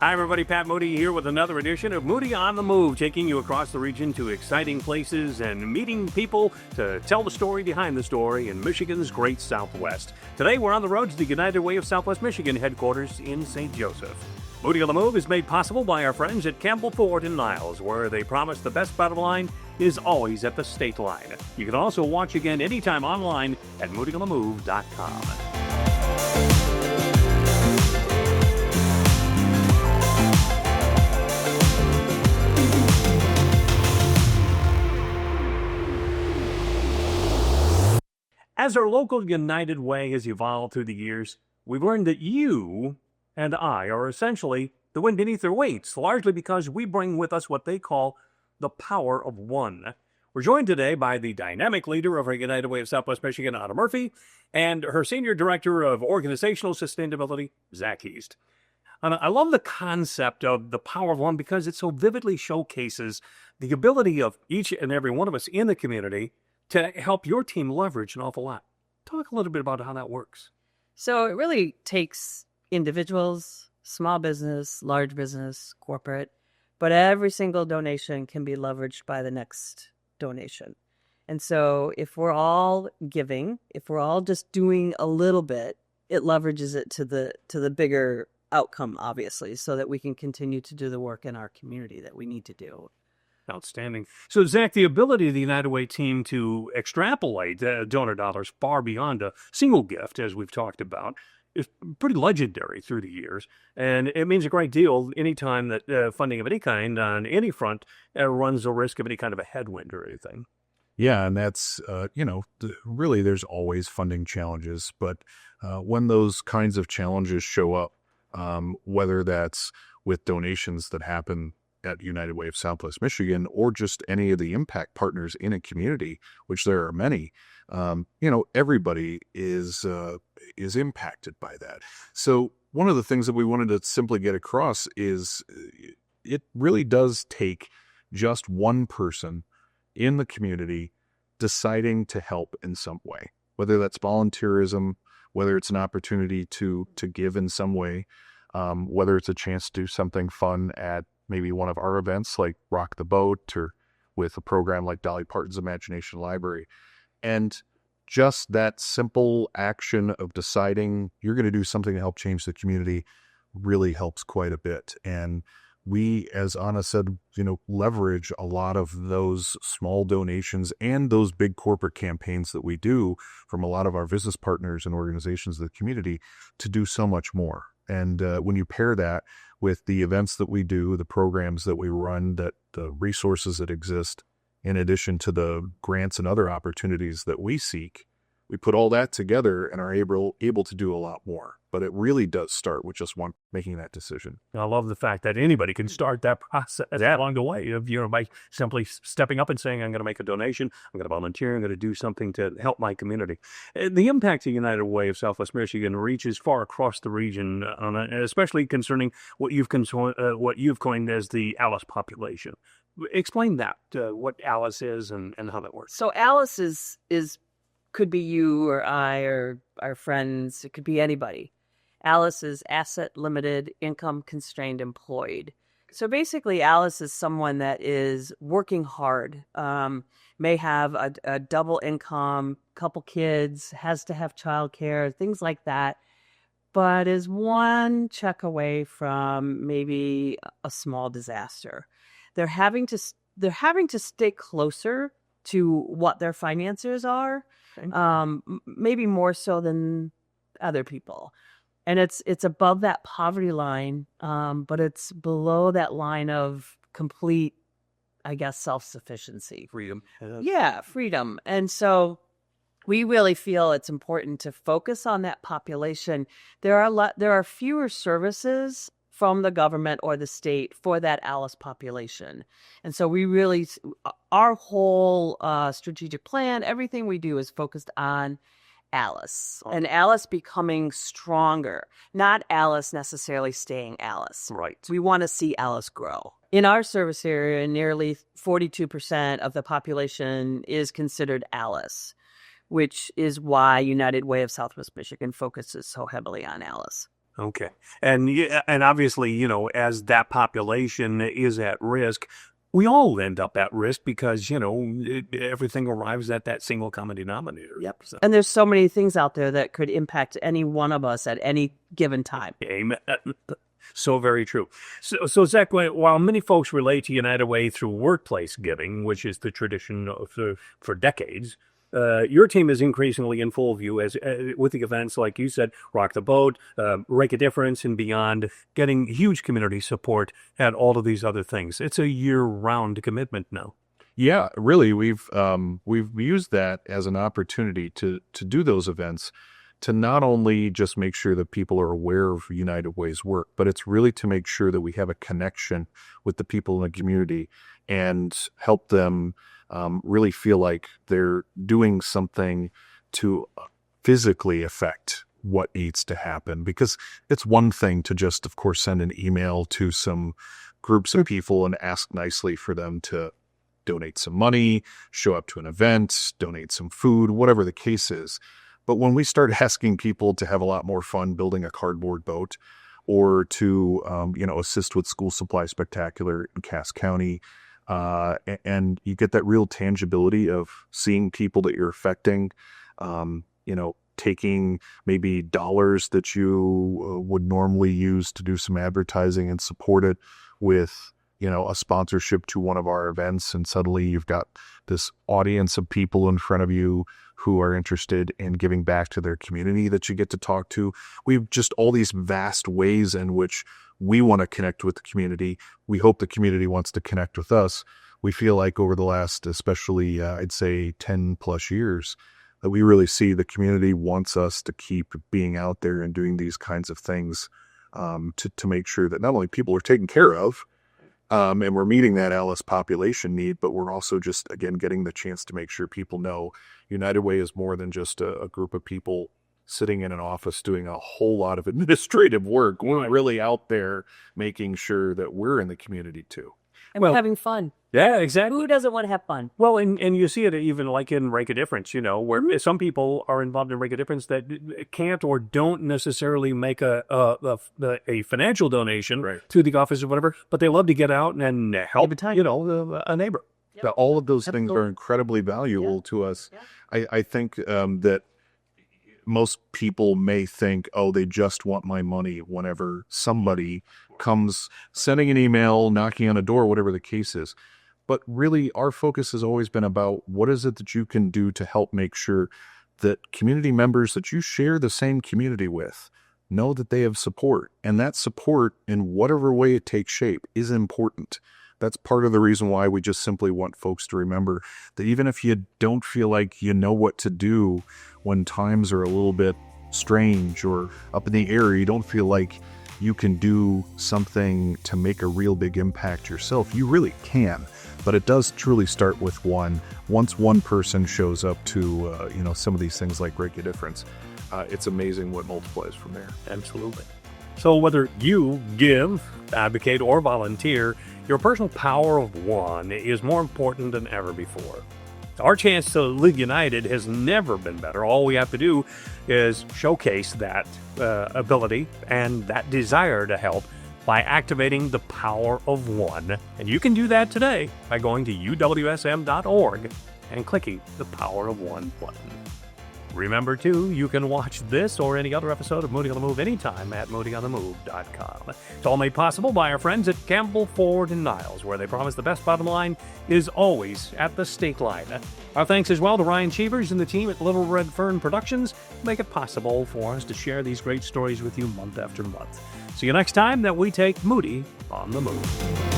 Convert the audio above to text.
Hi, everybody. Pat Moody here with another edition of Moody on the Move, taking you across the region to exciting places and meeting people to tell the story behind the story in Michigan's great Southwest. Today, we're on the road to the United Way of Southwest Michigan headquarters in St. Joseph. Moody on the Move is made possible by our friends at Campbell Ford in Niles, where they promise the best bottom line is always at the state line. You can also watch again anytime online at moodyonthemove.com. As our local United Way has evolved through the years, we've learned that you and I are essentially the wind beneath their weights, largely because we bring with us what they call the power of one. We're joined today by the dynamic leader of our United Way of Southwest Michigan, Anna Murphy, and her Senior Director of Organizational Sustainability, Zack. Anna, I love the concept of the power of one because it so vividly showcases the ability of each and every one of us in the community to help your team leverage an awful lot. Talk a little bit about how that works. So it really takes individuals, small business, large business, corporate, but every single donation can be leveraged by the next donation. And so if we're all giving, if we're all just doing a little bit, it leverages it to the bigger outcome, obviously, so that we can continue to do the work in our community that we need to do. Outstanding. So, Zack, the ability of the United Way team to extrapolate donor dollars far beyond a single gift, as we've talked about, is pretty legendary through the years. And it means a great deal anytime that funding of any kind on any front runs the risk of any kind of a headwind or anything. Yeah, and that's, really there's always funding challenges. But when those kinds of challenges show up, whether that's with donations that happen at United Way of Southwest Michigan, or just any of the impact partners in a community, which there are many, everybody is impacted by that. So one of the things that we wanted to simply get across is it really does take just one person in the community deciding to help in some way, whether that's volunteerism, whether it's an opportunity to give in some way, whether it's a chance to do something fun at maybe one of our events like Rock the Boat, or with a program like Dolly Parton's Imagination Library. And just that simple action of deciding you're going to do something to help change the community really helps quite a bit. And we, as Anna said, leverage a lot of those small donations and those big corporate campaigns that we do from a lot of our business partners and organizations of the community to do so much more. And when you pair that with the events that we do, the programs that we run, that the resources that exist, in addition to the grants and other opportunities that we seek, we put all that together and are able to do a lot more. But it really does start with just one making that decision. I love the fact that anybody can start that process along the way of, by simply stepping up and saying, I'm going to make a donation, I'm going to volunteer, I'm going to do something to help my community. The impact of United Way of Southwest Michigan reaches far across the region, especially concerning what you've coined as the ALICE population. Explain that, what ALICE is and how that works. So ALICE is could be you or I or our friends. It could be anybody. ALICE is Asset Limited Income Constrained Employed. So basically, ALICE is someone that is working hard, may have a double income, couple kids, has to have childcare, things like that, but is one check away from maybe a small disaster. They're having to stay closer to what their finances are, maybe more so than other people. And it's above that poverty line, but it's below that line of complete, I guess, self-sufficiency. Freedom. Yeah, freedom. And so we really feel it's important to focus on that population. There are fewer services from the government or the state for that ALICE population. And so we really, our whole strategic plan, everything we do is focused on ALICE, and ALICE becoming stronger, not ALICE necessarily staying ALICE. Right. We want to see ALICE grow. In our service area, nearly 42% of the population is considered ALICE, which is why United Way of Southwest Michigan focuses so heavily on ALICE. Okay. And obviously, as that population is at risk, we all end up at risk because, everything arrives at that single common denominator. Yep. So, And there's so many things out there that could impact any one of us at any given time. amen. So very true. So Zach, while many folks relate to United Way through workplace giving, which is the tradition for decades, your team is increasingly in full view as with the events, like you said, Rock the Boat, Make a Difference, and beyond, getting huge community support and all of these other things. It's a year-round commitment now. Yeah, really, we've used that as an opportunity to do those events, to not only just make sure that people are aware of United Way's work, but it's really to make sure that we have a connection with the people in the community and help them really feel like they're doing something to physically affect what needs to happen. Because it's one thing to just, of course, send an email to some groups of people and ask nicely for them to donate some money, show up to an event, donate some food, whatever the case is. But when we start asking people to have a lot more fun building a cardboard boat, or to assist with School Supply Spectacular in Cass County, and you get that real tangibility of seeing people that you're affecting, taking maybe dollars that you would normally use to do some advertising and support it with a sponsorship to one of our events, and suddenly you've got this audience of people in front of you who are interested in giving back to their community that you get to talk to. We've just all these vast ways in which we want to connect with the community. We hope the community wants to connect with us. We feel like over the last, especially I'd say 10 plus years, that we really see the community wants us to keep being out there and doing these kinds of things, to make sure that not only people are taken care of, and we're meeting that Alice population need, but we're also just, again, getting the chance to make sure people know United Way is more than just a group of people sitting in an office doing a whole lot of administrative work. We're really out there making sure that we're in the community too. And we're having fun. Yeah, exactly. Who doesn't want to have fun? Well, and you see it even like in Make a Difference, where some people are involved in Make a Difference that can't or don't necessarily make a financial donation to the office or whatever, but they love to get out and help, a neighbor. Yep. All of those things are incredibly valuable to us. Yeah. I think that most people may think, oh, they just want my money whenever somebody comes sending an email, knocking on a door, whatever the case is. But really, our focus has always been about what is it that you can do to help make sure that community members that you share the same community with know that they have support. And that support, in whatever way it takes shape, is important. That's part of the reason why we just simply want folks to remember that even if you don't feel like you know what to do when times are a little bit strange or up in the air, you don't feel like you can do something to make a real big impact yourself, you really can. But it does truly start with one. Once one person shows up to, some of these things like Make a Difference, it's amazing what multiplies from there. Absolutely. So whether you give, advocate, or volunteer, your personal power of one is more important than ever before. Our chance to live united has never been better. All we have to do is showcase that ability and that desire to help by activating the power of one. And you can do that today by going to uwsm.org and clicking the Power of One button. Remember, too, you can watch this or any other episode of Moody on the Move anytime at moodyonthemove.com. It's all made possible by our friends at Campbell, Ford, and Niles, where they promise the best bottom line is always at the stake line. Our thanks as well to Ryan Cheevers and the team at Little Red Fern Productions who make it possible for us to share these great stories with you month after month. See you next time that we take Moody on the Move.